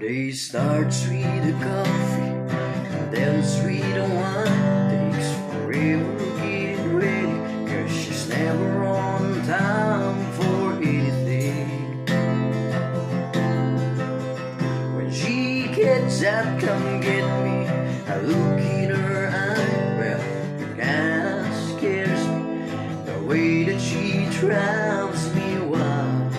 Day starts with a coffee, and then sweet wine. Takes forever getting ready, 'cause she's never on time for anything. When she gets out, come get me, I look in her eye. Well, it kinda scares me, the way that she drives me wild.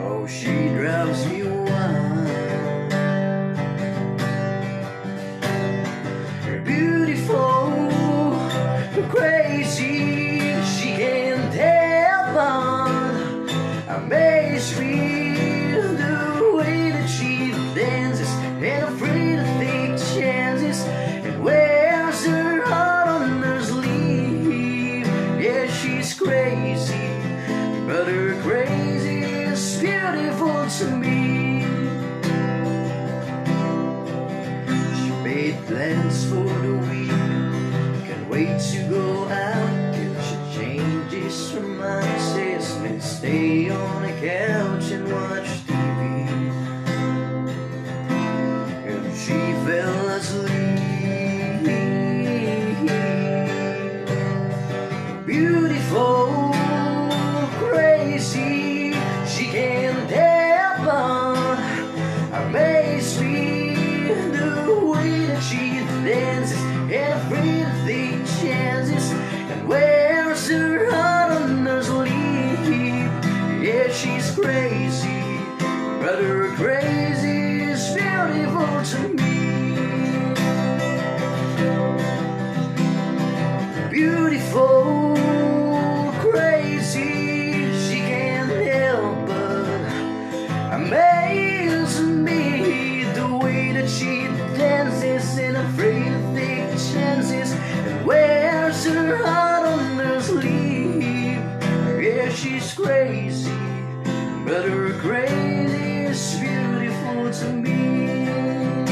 Oh, she drives me wild. Beautiful, crazy, she can't help but amaze me. The way that she dances, ain't afraid to take chances, and wears her heart on her sleeve. Yeah, she's crazy, but her crazy is beautiful to me. She made plans for the week, can't wait to go out till she changes her mind. Says let's stay on the couch and watch TV. And she fell asleep. Beautiful, crazy, she can't help but amaze me. The way that she dances, ain't afraid to take chances, and wears her heart on her sleeve. Yeah, she's crazy, but her crazy is beautiful to me. Beautiful, crazy, she can't help but amaze me. The way that she dances, ain't afraid to take chances, and wears her heart on her sleeve. Yeah, she's crazy, but her crazy is beautiful to me.